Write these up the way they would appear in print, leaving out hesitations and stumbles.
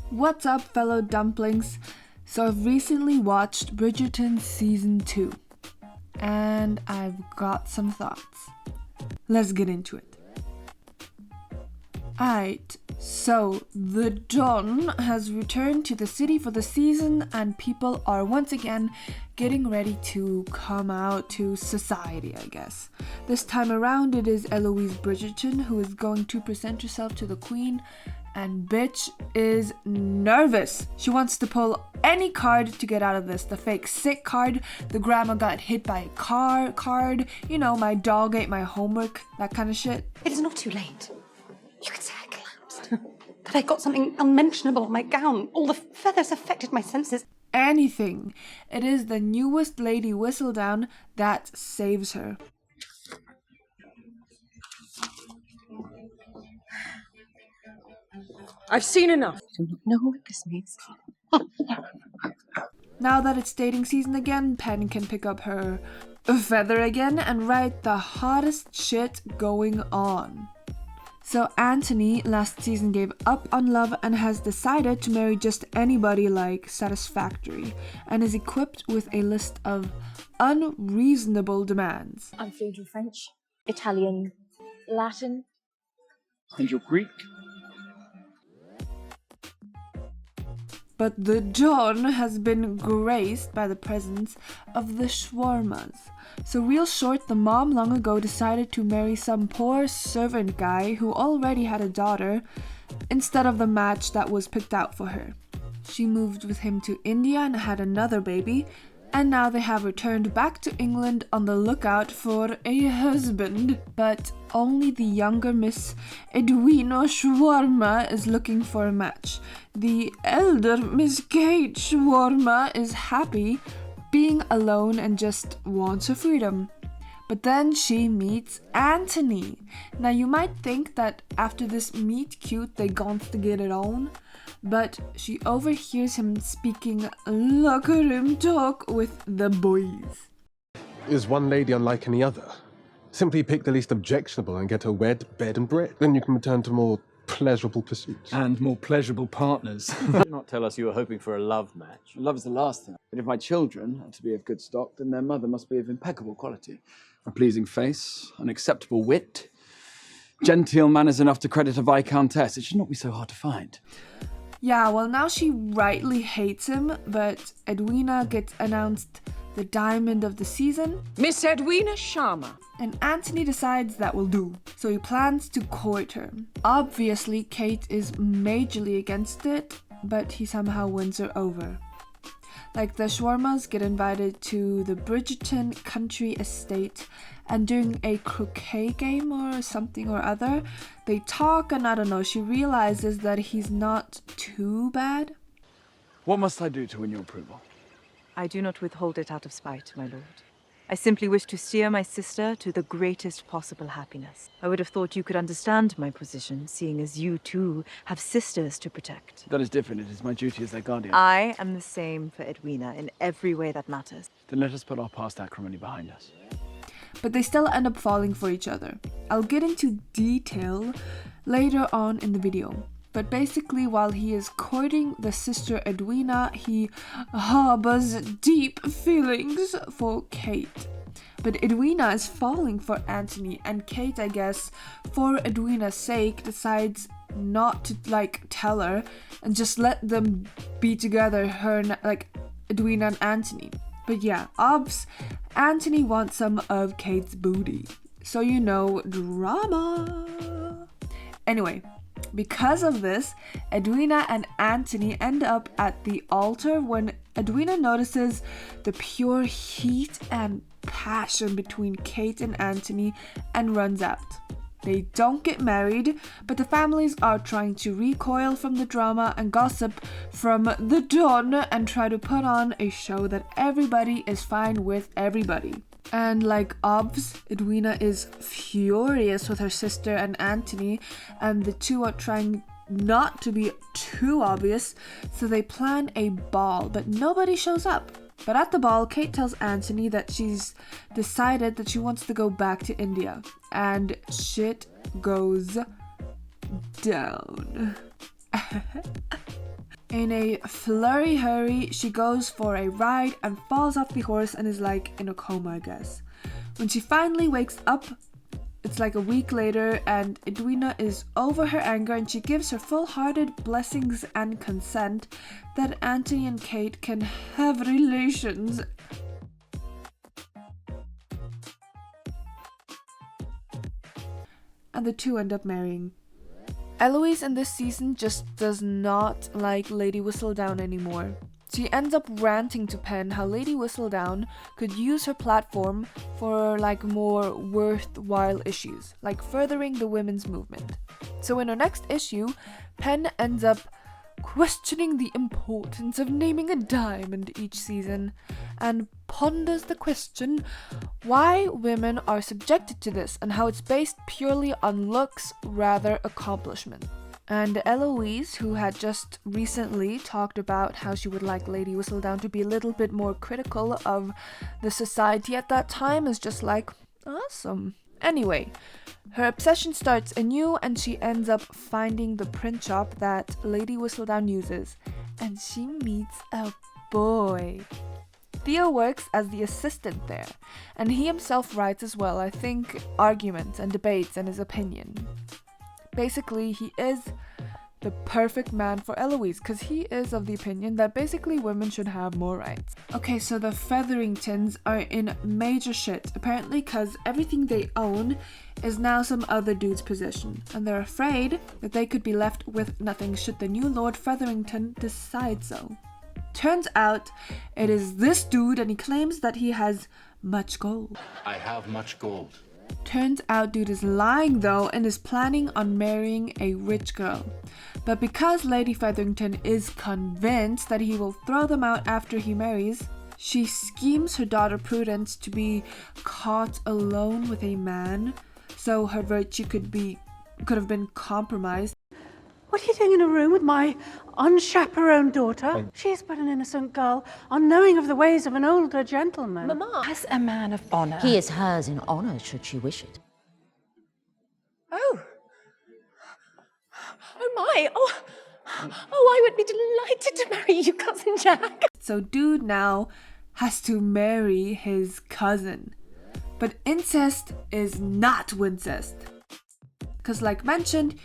What's up, fellow dumplings? So I've recently watched Bridgerton Season 2, and I've got some thoughts. Let's get into it. Alright, so the Don has returned to the city for the season, and people are once again getting ready to come out to society, I guess. This time around it is Eloise Bridgerton who is going to present herself to the queen, and bitch is nervous. She wants to pull any card to get out of this. The fake sick card, the grandma got hit by a car card, you know, my dog ate my homework, that kind of shit. It is not too late. You could say I collapsed. That I got something unmentionable on my gown. All the feathers affected my senses. Anything. It is the newest Lady Whistledown that saves her. I've seen enough. I do not know what this means. Now that it's dating season again, Pen can pick up her feather again and write the hottest shit going on. So Anthony last season gave up on love and has decided to marry just anybody like Satisfactory, and is equipped with a list of unreasonable demands. I'm fluent in French, Italian, Latin. And you're Greek? But the Don has been graced by the presence of the shawarmas. So real short, the mom long ago decided to marry some poor servant guy who already had a daughter instead of the match that was picked out for her. She moved with him to India and had another baby, and now they have returned back to England on the lookout for a husband. But only the younger Miss Edwina Shawarma is looking for a match. The elder Miss Kate Shawarma is happy being alone and just wants her freedom. But then she meets Anthony. Now you might think that after this meet cute they gons to get it on, but she overhears him speaking locker room talk with the boys. Is one lady unlike any other? Simply pick the least objectionable and get her wed, bed and bread. Then you can return to more pleasurable pursuits. And more pleasurable partners. Do not tell us you were hoping for a love match. Love is the last thing. But if my children are to be of good stock, then their mother must be of impeccable quality. A pleasing face, an acceptable wit, genteel manners enough to credit a viscountess. It should not be so hard to find. Yeah, well now she rightly hates him, but Edwina gets announced the diamond of the season. Miss Edwina Sharma. And Anthony decides that will do, so he plans to court her. Obviously, Kate is majorly against it, but he somehow wins her over. Like, the shawarmas get invited to the Bridgerton country estate, and during a croquet game or something or other, they talk, and I don't know, she realizes that he's not too bad. What must I do to win your approval? I do not withhold it out of spite, my lord. I simply wish to steer my sister to the greatest possible happiness. I would have thought you could understand my position, seeing as you, too, have sisters to protect. That is different. It is my duty as their guardian. I am the same for Edwina in every way that matters. Then let us put our past acrimony behind us. But they still end up falling for each other. I'll get into detail later on in the video. But basically, while he is courting the sister Edwina, he harbors deep feelings for Kate. But Edwina is falling for Anthony, and Kate, I guess, for Edwina's sake, decides not to, tell her and just let them be together, her and, Edwina and Anthony. But yeah, Anthony wants some of Kate's booty. So, you know, drama. Anyway, because of this, Edwina and Anthony end up at the altar when Edwina notices the pure heat and passion between Kate and Anthony and runs out. They don't get married, but the families are trying to recoil from the drama and gossip from the Don and try to put on a show that everybody is fine with everybody. And Edwina is furious with her sister and Anthony, and the two are trying not to be too obvious, so they plan a ball, but nobody shows up. But at the ball, Kate tells Anthony that she's decided that she wants to go back to India, and shit goes down. In a flurry hurry, she goes for a ride and falls off the horse and is like in a coma, I guess. When she finally wakes up, it's like a week later, and Edwina is over her anger and she gives her full-hearted blessings and consent that Anthony and Kate can have relations. And the two end up marrying. Eloise in this season just does not like Lady Whistledown anymore. She ends up ranting to Pen how Lady Whistledown could use her platform for like more worthwhile issues, like furthering the women's movement. So in her next issue, Pen ends up questioning the importance of naming a diamond each season and ponders the question why women are subjected to this and how it's based purely on looks rather accomplishment. And Eloise, who had just recently talked about how she would like Lady Whistledown to be a little bit more critical of the society at that time, is just like, awesome. Anyway, her obsession starts anew and she ends up finding the print shop that Lady Whistledown uses, and she meets a boy. Theo works as the assistant there, and he himself writes as well, I think, arguments and debates and his opinion. Basically, he is the perfect man for Eloise, because he is of the opinion that basically women should have more rights. Okay, so the Featheringtons are in major shit, apparently because everything they own is now some other dude's possession, and they're afraid that they could be left with nothing should the new Lord Featherington decide so. Turns out it is this dude, and he claims that he has much gold. I have much gold. Turns out dude is lying though and is planning on marrying a rich girl. But because Lady Featherington is convinced that he will throw them out after he marries, she schemes her daughter Prudence to be caught alone with a man, so her virtue could have been compromised. What are you doing in a room with my unchaperoned daughter? She is but an innocent girl, unknowing of the ways of an older gentleman. Mamma. As a man of honour. He is hers in honour, should she wish it. Oh. Oh my. Oh, I would be delighted to marry you, Cousin Jack. So dude now has to marry his cousin. But incest is not wincest. Because like mentioned,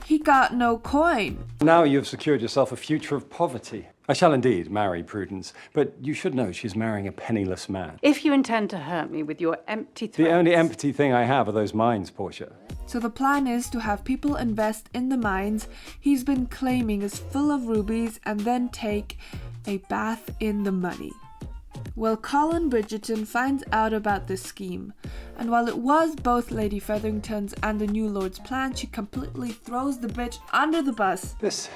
he got no coin. Now you've secured yourself a future of poverty. I shall indeed marry Prudence, but you should know she's marrying a penniless man. If you intend to hurt me with your empty threats... The only empty thing I have are those mines, Portia. So the plan is to have people invest in the mines he's been claiming is full of rubies and then take a bath in the money. Well, Colin Bridgerton finds out about this scheme, and while it was both Lady Featherington's and the new Lord's plan, she completely throws the bitch under the bus. This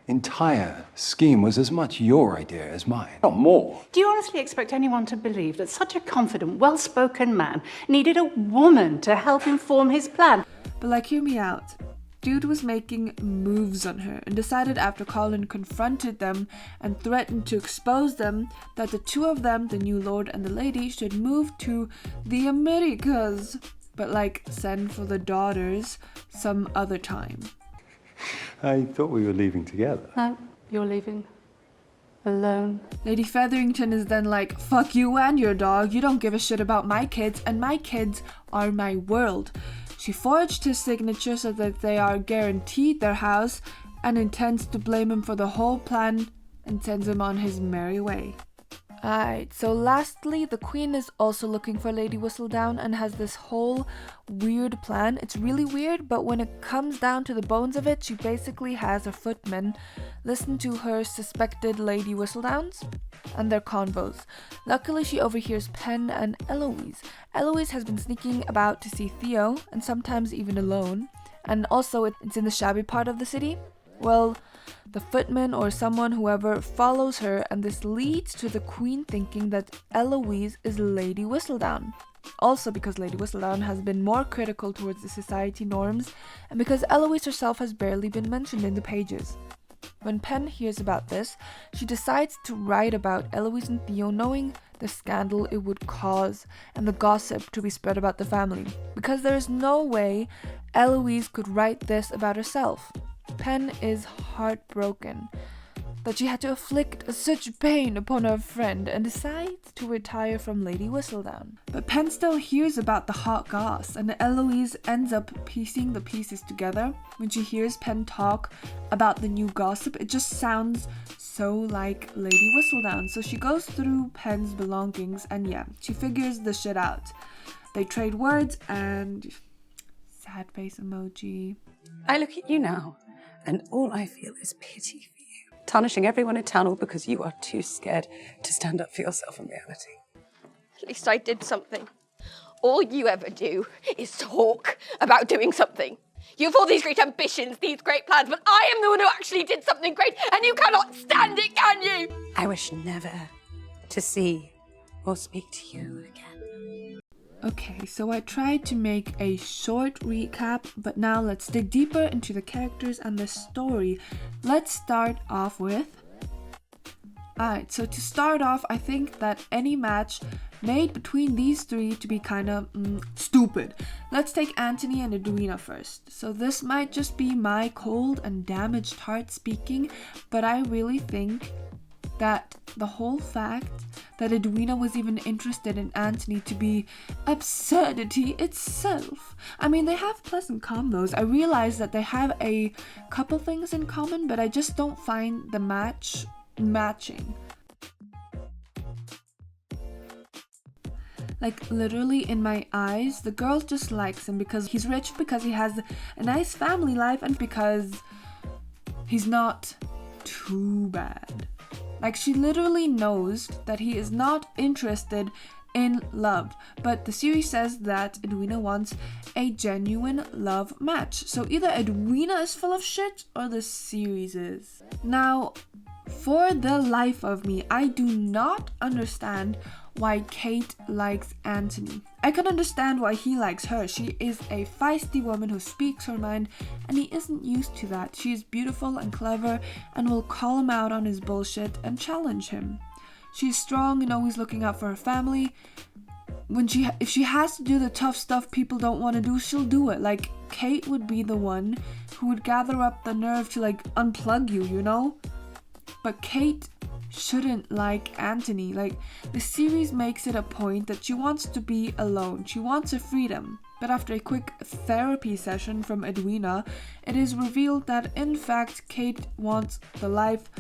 entire scheme was as much your idea as mine, not more. Do you honestly expect anyone to believe that such a confident, well-spoken man needed a woman to help him form his plan? But like, hear me out. Dude was making moves on her and decided after Colin confronted them and threatened to expose them that the two of them, the new Lord and the lady, should move to the Americas, but like send for the daughters some other time. I thought we were leaving together. No, you're leaving. Alone. Lady Featherington is then like, fuck you and your dog, you don't give a shit about my kids, and my kids are my world. She forged his signature so that they are guaranteed their house and intends to blame him for the whole plan and sends him on his merry way. Alright, so lastly, the Queen is also looking for Lady Whistledown and has this whole weird plan. It's really weird, but when it comes down to the bones of it, she basically has her footmen listen to her suspected Lady Whistledowns and their convos. Luckily, she overhears Pen and Eloise. Eloise has been sneaking about to see Theo, and sometimes even alone, and also it's in the shabby part of the city. Well, the footman or someone, whoever, follows her, and this leads to the Queen thinking that Eloise is Lady Whistledown. Also because Lady Whistledown has been more critical towards the society norms, and because Eloise herself has barely been mentioned in the pages. When Pen hears about this, she decides to write about Eloise and Theo, knowing the scandal it would cause and the gossip to be spread about the family, because there is no way Eloise could write this about herself. Pen is heartbroken. that she had to inflict such pain upon her friend and decides to retire from Lady Whistledown. But Pen still hears about the hot goss, and Eloise ends up piecing the pieces together. When she hears Pen talk about the new gossip, it just sounds so like Lady Whistledown. So she goes through Pen's belongings and yeah, she figures the shit out. They trade words and sad face emoji. I look at you now, and all I feel is pity for you. Tarnishing everyone in town all because you are too scared to stand up for yourself in reality. At least I did something. All you ever do is talk about doing something. You have all these great ambitions, these great plans, but I am the one who actually did something great, and you cannot stand it, can you? I wish never to see or speak to you again. Okay, so I tried to make a short recap, but now let's dig deeper into the characters and the story. Let's start off with... Alright, so to start off, I think that any match made between these three to be kind of stupid. Let's take Anthony and Edwina first. So this might just be my cold and damaged heart speaking, but I really think that the whole fact that Edwina was even interested in Anthony to be absurdity itself. I mean, they have pleasant combos. I realize that they have a couple things in common, but I just don't find the matching. Like, literally in my eyes, the girl just likes him because he's rich, because he has a nice family life, and because he's not too bad. Like, she literally knows that he is not interested in love, but the series says that Edwina wants a genuine love match. So either Edwina is full of shit or the series is. Now, for the life of me, I do not understand why Kate likes Anthony. I can understand why he likes her. She is a feisty woman who speaks her mind, and he isn't used to that. She is beautiful and clever and will call him out on his bullshit and challenge him. She's strong and always looking out for her family. If she has to do the tough stuff people don't want to do, she'll do it. Like, Kate would be the one who would gather up the nerve to, like, unplug you, you know? But Kate shouldn't like Anthony. Like, the series makes it a point that she wants to be alone. She wants her freedom. But after a quick therapy session from Edwina, it is revealed that in fact Kate wants the life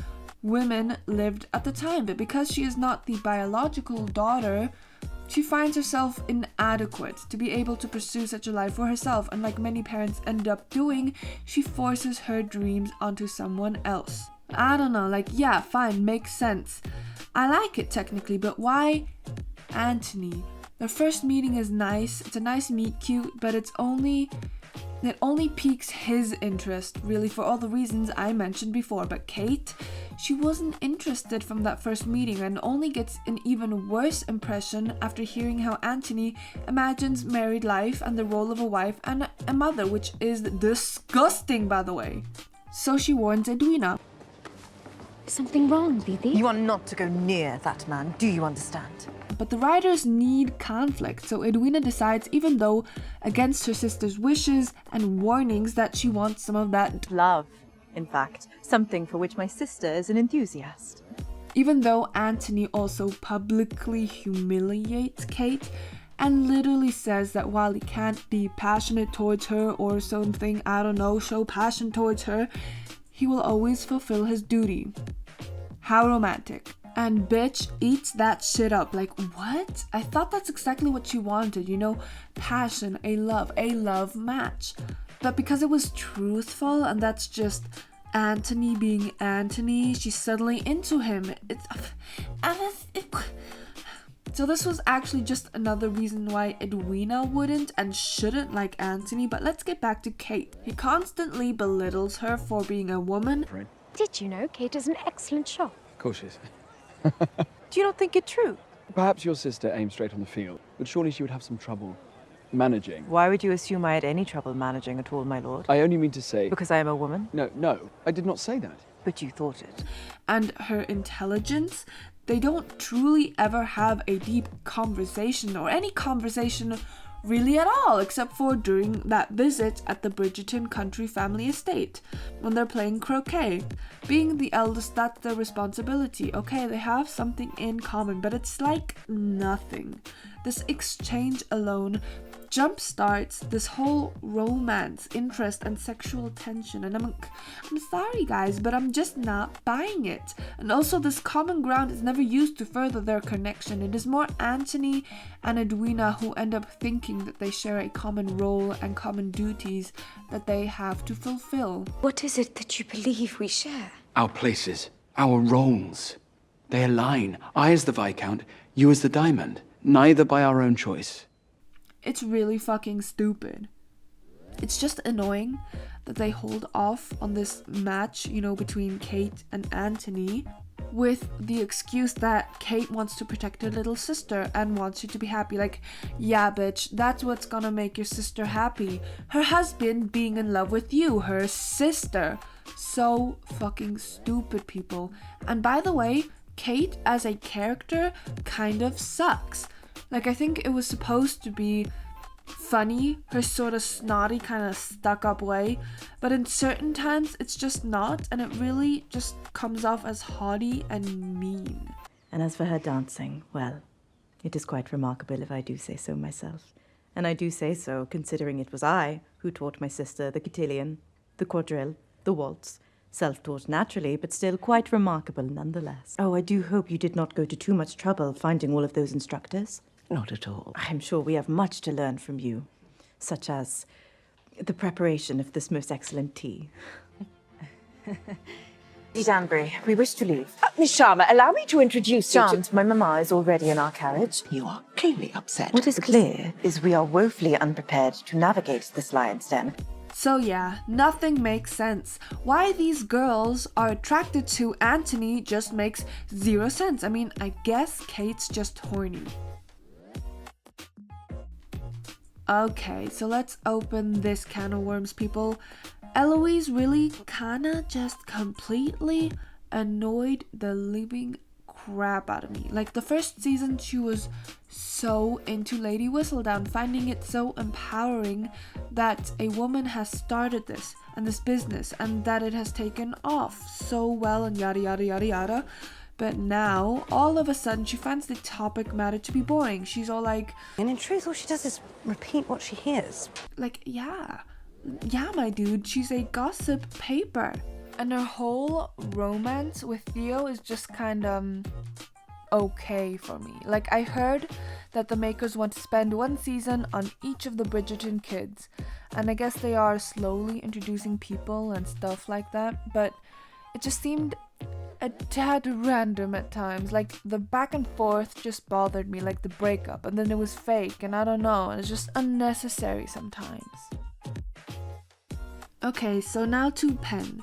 women lived at the time. But because she is not the biological daughter, she finds herself inadequate to be able to pursue such a life for herself, and like many parents end up doing, she forces her dreams onto someone else. I don't know, like, yeah, fine, makes sense. I like it technically, but why Anthony? Their first meeting is nice, it's a nice meet cute, but it only piques his interest, really, for all the reasons I mentioned before. But Kate, she wasn't interested from that first meeting and only gets an even worse impression after hearing how Anthony imagines married life and the role of a wife and a mother, which is disgusting, by the way. So she warns Edwina. Is something wrong, Didi? You are not to go near that man, do you understand? But the writers need conflict, so Edwina decides, even though against her sister's wishes and warnings, that she wants some of that love, in fact, something for which my sister is an enthusiast. Even though Anthony also publicly humiliates Kate and literally says that while he can't be passionate towards her or something, I don't know, show passion towards her, he will always fulfill his duty. How romantic. And bitch eats that shit up. Like, what? I thought that's exactly what she wanted, you know? Passion, a love match. But because it was truthful and that's just Anthony being Anthony, she's suddenly into him. So this was actually just another reason why Edwina wouldn't and shouldn't like Anthony. But let's get back to Kate. He constantly belittles her for being a woman. Did you know Kate is an excellent shot? Of course she is. Do you not think it true? Perhaps your sister aimed straight on the field, but surely she would have some trouble managing. Why would you assume I had any trouble managing at all, my lord? I only mean to say... Because I am a woman? No, I did not say that. But you thought it. And her intelligence, they don't truly ever have a deep conversation or any conversation really at all, except for during that visit at the Bridgerton country family estate when they're playing croquet. Being the eldest, that's their responsibility. Okay, they have something in common, but it's like nothing. This exchange alone jumpstarts this whole romance, interest, and sexual tension, and I'm sorry guys, but I'm just not buying it. And also, this common ground is never used to further their connection. It is more Anthony and Edwina who end up thinking that they share a common role and common duties that they have to fulfill. What is it that you believe we share? Our places, our roles. They align. I as the Viscount, you as the Diamond. Neither by our own choice. It's really fucking stupid. It's just annoying that they hold off on this match, you know, between Kate and Anthony with the excuse that Kate wants to protect her little sister and wants you to be happy. Like, yeah, bitch, that's what's gonna make your sister happy. Her husband being in love with you, her sister. So fucking stupid, people. And by the way, Kate as a character kind of sucks. Like, I think it was supposed to be funny, her sort of snotty, kind of stuck-up way, but in certain times it's just not, and it really just comes off as haughty and mean. And as for her dancing, well, it is quite remarkable if I do say so myself. And I do say so considering it was I who taught my sister the cotillion, the quadrille, the waltz, self-taught naturally, but still quite remarkable nonetheless. Oh, I do hope you did not go to too much trouble finding all of those instructors. Not at all. I'm sure we have much to learn from you, such as the preparation of this most excellent tea. Lady Danbury, we wish to leave. Miss Sharma, allow me to introduce you Shan't, my mamma is already in our carriage. You are clearly upset. What is clear is we are woefully unprepared to navigate this lion's den. So yeah, nothing makes sense. Why these girls are attracted to Anthony just makes zero sense. I mean, I guess Kate's just horny. Okay, so let's open this can of worms, people. Eloise really kinda just completely annoyed the living crap out of me. Like, the first season, she was so into Lady Whistledown, finding it so empowering that a woman has started this and this business and that it has taken off so well and yada yada yada yada. But now, all of a sudden, she finds the topic matter to be boring. She's all like... And in truth, all she does is repeat what she hears. Like, yeah, my dude, she's a gossip paper. And her whole romance with Theo is just kind of okay for me. Like, I heard that the makers want to spend one season on each of the Bridgerton kids. And I guess they are slowly introducing people and stuff like that. But it just seemed a tad random at times. Like, the back and forth just bothered me, like the breakup, and then it was fake, and I don't know, and it's just unnecessary sometimes. Okay, so now to Pen.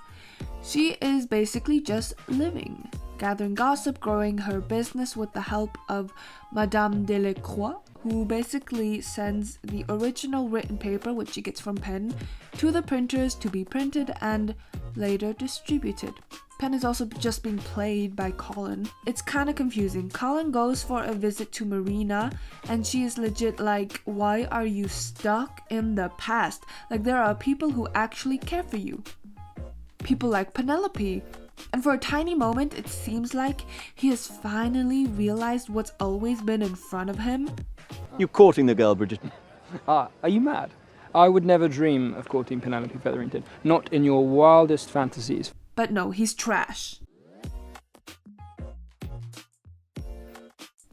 She is basically just living, gathering gossip, growing her business with the help of Madame Delacroix, who basically sends the original written paper, which she gets from Pen, to the printers to be printed and later distributed. Pen is also just being played by Colin. It's kind of confusing. Colin goes for a visit to Marina and she is legit like, why are you stuck in the past? Like, there are people who actually care for you. People like Penelope. And for a tiny moment, it seems like he has finally realized what's always been in front of him. You courting the girl, Bridgerton? Are you mad? I would never dream of courting Penelope Featherington. Not in your wildest fantasies. But no, he's trash.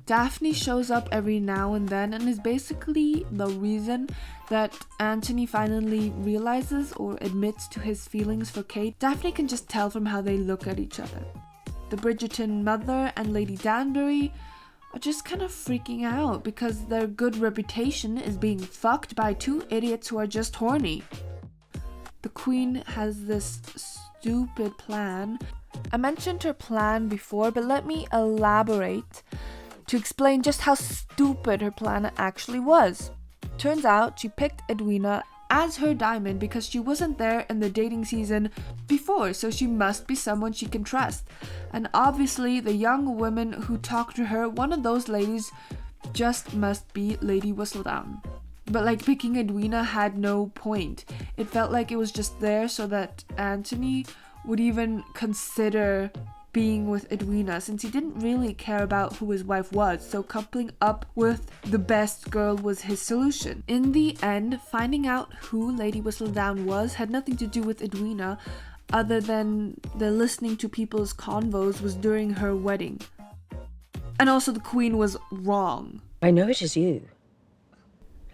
Daphne shows up every now and then and is basically the reason that Anthony finally realizes or admits to his feelings for Kate. Daphne can just tell from how they look at each other. The Bridgerton mother and Lady Danbury are just kind of freaking out because their good reputation is being fucked by two idiots who are just horny. The Queen has this stupid plan. I mentioned her plan before, but let me elaborate to explain just how stupid her plan actually was. Turns out she picked Edwina as her diamond because she wasn't there in the dating season before, so she must be someone she can trust. And obviously the young women who talked to her, one of those ladies just must be Lady Whistledown. But like picking Edwina had no point. It felt like it was just there so that Anthony would even consider being with Edwina, since he didn't really care about who his wife was, so coupling up with the best girl was his solution. In the end, finding out who Lady Whistledown was had nothing to do with Edwina, other than the listening to people's convos was during her wedding. And also the Queen was wrong. I know it is you.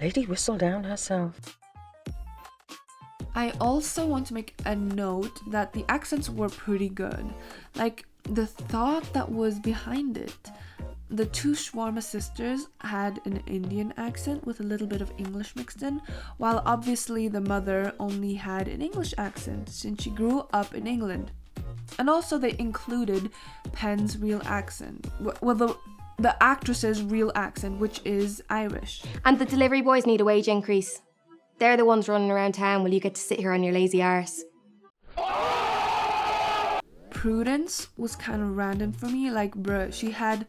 Lady Whistledown herself. I also want to make a note that the accents were pretty good. Like, the thought that was behind it. The two shawarma sisters had an Indian accent with a little bit of English mixed in, while obviously the mother only had an English accent since she grew up in England. And also they included Pen's real accent. Well, the actress's real accent, which is Irish. And the delivery boys need a wage increase. They're the ones running around town while you get to sit here on your lazy arse. Prudence was kind of random for me. Like, bruh, she had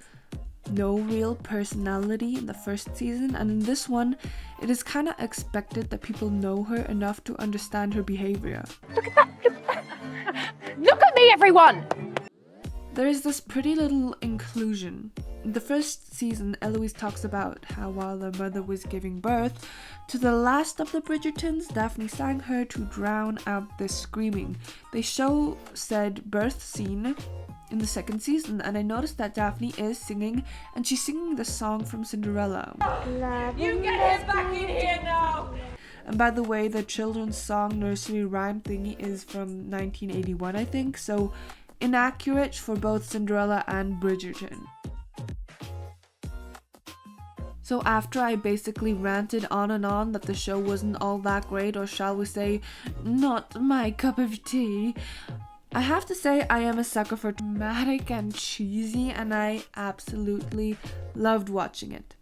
no real personality in the first season, and in this one, it is kind of expected that people know her enough to understand her behavior. Look at that! Look at me, everyone! There is this pretty little inclusion. In the first season, Eloise talks about how while her mother was giving birth to the last of the Bridgertons, Daphne sang her to drown out the screaming. They show said birth scene in the second season, and I noticed that Daphne is singing, and she's singing the song from Cinderella. You get him back in here now! And by the way, the children's song nursery rhyme thingy is from 1981, I think, so inaccurate for both Cinderella and Bridgerton. So after I basically ranted on and on that the show wasn't all that great, or shall we say, not my cup of tea, I have to say I am a sucker for dramatic and cheesy, and I absolutely loved watching it.